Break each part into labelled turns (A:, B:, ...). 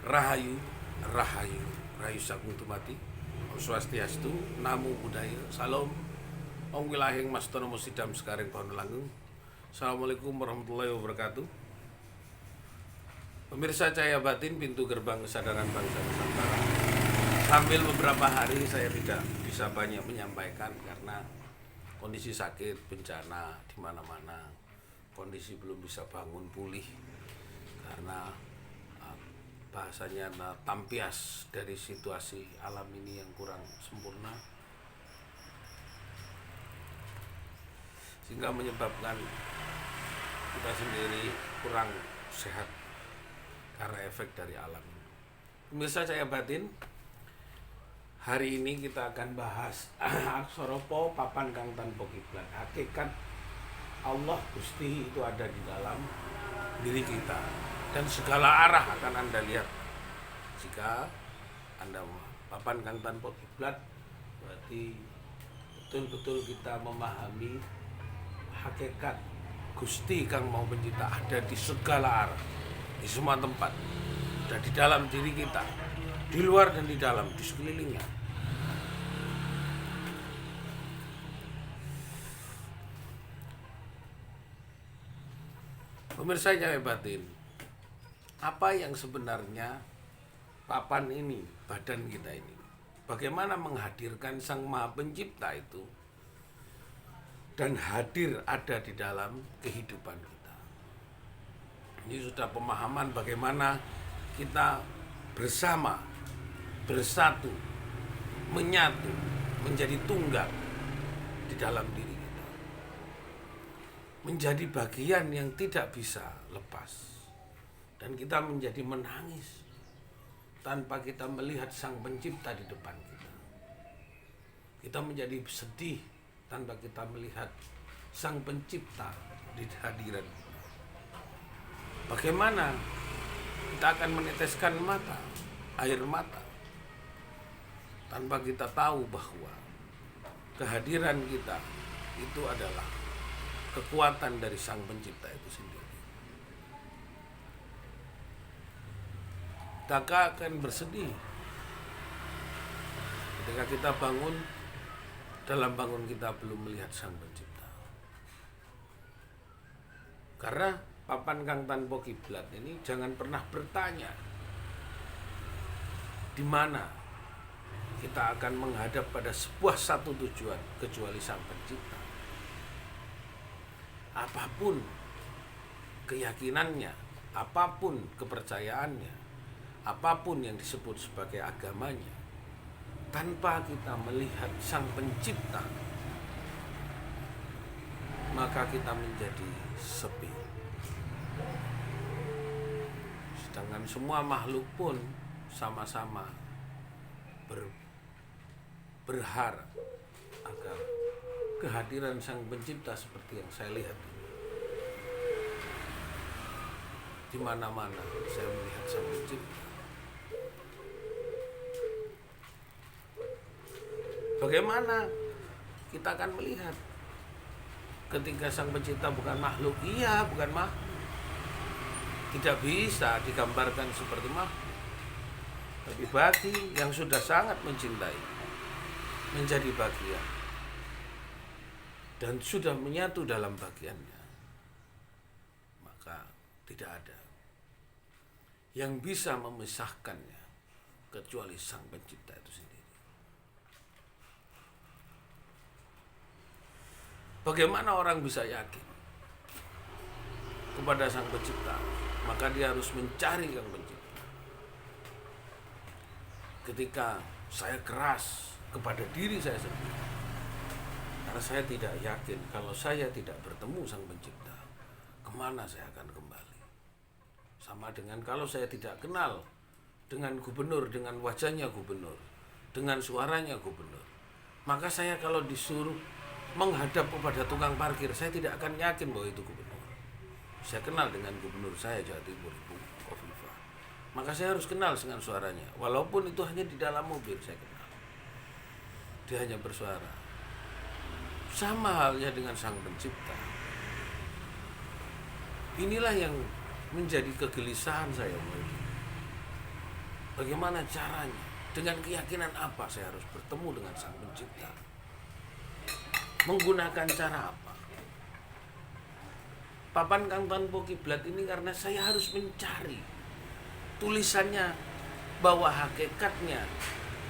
A: Rahayu, Rahayu, Rahayu Sagung Tumati, Om Swastiastu, Namo Buddhaya, Salam, Om Wilahing Mastono Musidam Sekarang Pohon Langgung. Assalamualaikum warahmatullahi wabarakatuh. Pemirsa Cahaya Batin, pintu gerbang kesadaran bangsa Nusantara. Sambil beberapa hari saya tidak bisa banyak menyampaikan karena kondisi sakit, bencana di mana-mana, kondisi belum bisa bangun pulih karena bahasanya tampias dari situasi alam ini yang kurang sempurna, sehingga menyebabkan kita sendiri kurang sehat karena efek dari alam. Pemirsa Cahaya Batin, hari ini kita akan bahas Aksoropo Papan Kang Tanpa Kiblat. Hakikat Allah Gusti itu ada di dalam diri kita, dan segala arah akan Anda lihat. Jika Anda papan kang tanpa kiblat, berarti betul-betul kita memahami hakikat Gusti kang mau pencipta ada di segala arah, di semua tempat, dan di dalam diri kita, di luar dan di dalam, di sekelilingnya. Pemirsa Cahaya Batin, apa yang sebenarnya papan ini, badan kita ini? Bagaimana menghadirkan Sang Maha Pencipta itu dan hadir ada di dalam kehidupan kita? Ini sudah pemahaman bagaimana kita bersama, bersatu, menyatu, menjadi tunggal di dalam diri kita, menjadi bagian yang tidak bisa lepas. Dan kita menjadi menangis tanpa kita melihat Sang Pencipta di depan kita. Kita menjadi sedih tanpa kita melihat Sang Pencipta di hadiran kita. Bagaimana kita akan meneteskan air mata, tanpa kita tahu bahwa kehadiran kita itu adalah kekuatan dari Sang Pencipta itu sendiri. Kita akan bersedih ketika kita bangun, dalam bangun kita belum melihat Sang Pencipta. Karena papan kang tanpa kiblat ini jangan pernah bertanya di mana kita akan menghadap pada sebuah satu tujuan kecuali Sang Pencipta. Apapun keyakinannya, apapun kepercayaannya, apapun yang disebut sebagai agamanya, tanpa kita melihat Sang Pencipta, maka kita menjadi sepi. Sedangkan semua makhluk pun sama-sama berharap agar kehadiran Sang Pencipta seperti yang saya lihat ini. Di mana-mana saya melihat Sang Pencipta. Bagaimana kita akan melihat ketika Sang Pencipta bukan makhluk? Iya, bukan makhluk. Tidak bisa digambarkan seperti makhluk. Tapi bagi yang sudah sangat mencintai, menjadi bagian, dan sudah menyatu dalam bagiannya, maka tidak ada yang bisa memisahkannya kecuali Sang Pencipta itu sendiri. Bagaimana orang bisa yakin kepada Sang Pencipta? Maka dia harus mencari Sang Pencipta. Ketika saya keras kepada diri saya sendiri, karena saya tidak yakin kalau saya tidak bertemu Sang Pencipta, kemana saya akan kembali? Sama dengan kalau saya tidak kenal dengan gubernur, dengan wajahnya gubernur, dengan suaranya gubernur, maka saya kalau disuruh menghadap kepada tukang parkir, saya tidak akan yakin bahwa itu gubernur. Saya kenal dengan gubernur saya Jawa Timur, Ibu Khofifah, maka saya harus kenal dengan suaranya, walaupun itu hanya di dalam mobil. Saya kenal, dia hanya bersuara. Sama halnya dengan Sang Pencipta. Inilah yang menjadi kegelisahan saya. Bagaimana caranya? Dengan keyakinan apa saya harus bertemu dengan Sang Pencipta? Menggunakan cara apa? Papan kang tanpa kiblat ini karena saya harus mencari tulisannya bahwa hakikatnya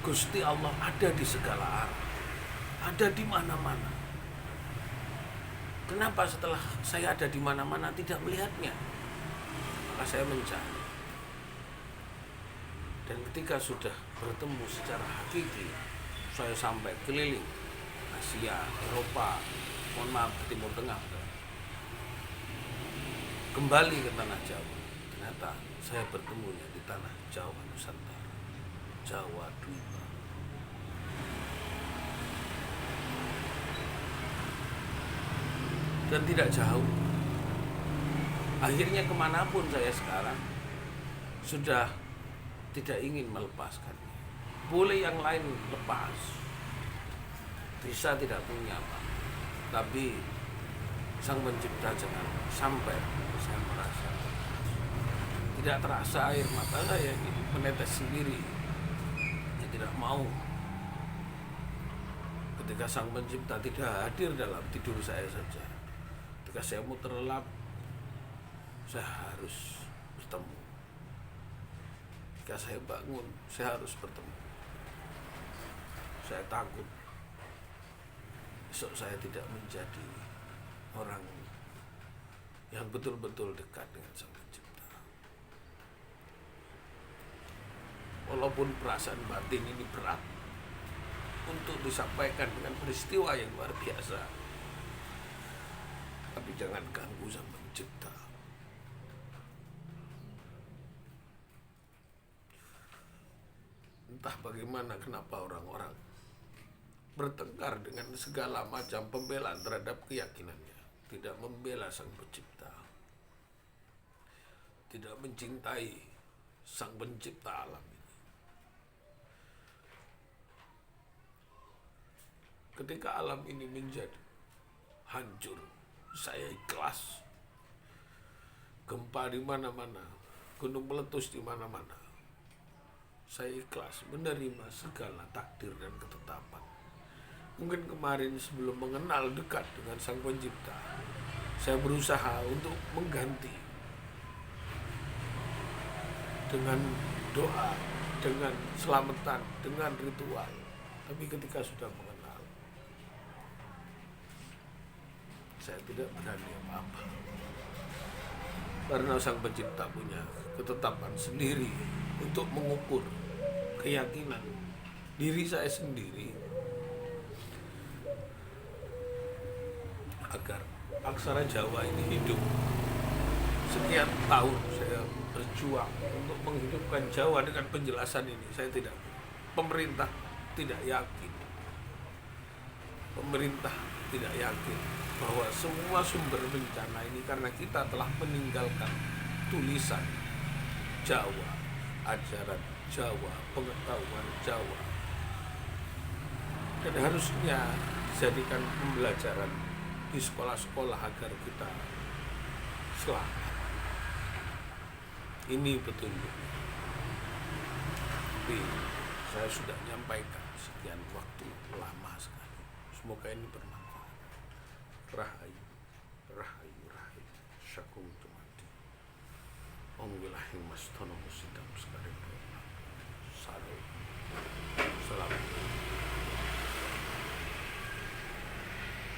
A: Gusti Allah ada di segala arah, ada di mana-mana. Kenapa setelah saya ada di mana-mana tidak melihatnya? Maka saya mencari. Dan ketika sudah bertemu secara hakiki, saya sampai keliling Asia, Eropa, mohon maaf, Timur Tengah, kembali ke tanah Jawa. Ternyata saya bertemunya di tanah Jawa Nusantara, Jawa Dwipa. Dan tidak jauh. Akhirnya kemanapun saya sekarang sudah tidak ingin melepaskannya. Boleh yang lain lepas, bisa tidak punya apa, tapi Sang Pencipta jangan sampai saya merasa tidak terasa air mata saya ini menetes sendiri. Saya tidak mau ketika Sang Pencipta tidak hadir dalam tidur saya saja. Ketika saya mau terlelap, saya harus bertemu. Ketika saya bangun, saya harus bertemu. Saya takut besok saya tidak menjadi orang yang betul-betul dekat dengan Sang Pencipta. Walaupun perasaan batin ini berat untuk disampaikan dengan peristiwa yang luar biasa, tapi jangan ganggu Sang Pencipta. Entah bagaimana kenapa orang-orang bertengkar dengan segala macam pembelaan terhadap keyakinannya, tidak membela Sang Pencipta, tidak mencintai Sang Pencipta alam ini. Ketika alam ini menjadi hancur, saya ikhlas. Gempa di mana-mana, gunung meletus di mana-mana, saya ikhlas menerima segala takdir dan ketetapan. Mungkin kemarin sebelum mengenal dekat dengan Sang Pencipta, saya berusaha untuk mengganti dengan doa, dengan selamatan, dengan ritual. Tapi ketika sudah mengenal, saya tidak berani apa-apa. Karena Sang Pencipta punya ketetapan sendiri untuk mengukur keyakinan diri saya sendiri, agar aksara Jawa ini hidup. Sekian tahun saya berjuang untuk menghidupkan Jawa dengan penjelasan ini. Saya tidak, pemerintah tidak yakin. Pemerintah tidak yakin bahwa semua sumber bencana ini karena kita telah meninggalkan tulisan Jawa, ajaran Jawa, pengetahuan Jawa. Dan harusnya dijadikan pembelajaran di sekolah-sekolah agar kita selamat. Ini petunjuk. Tapi saya sudah menyampaikan sekian waktu lama sekali. Semoga ini bermanfaat. Rahayu, rahayu, rahayu. Syakum tumati. Om wilahim mastono musida.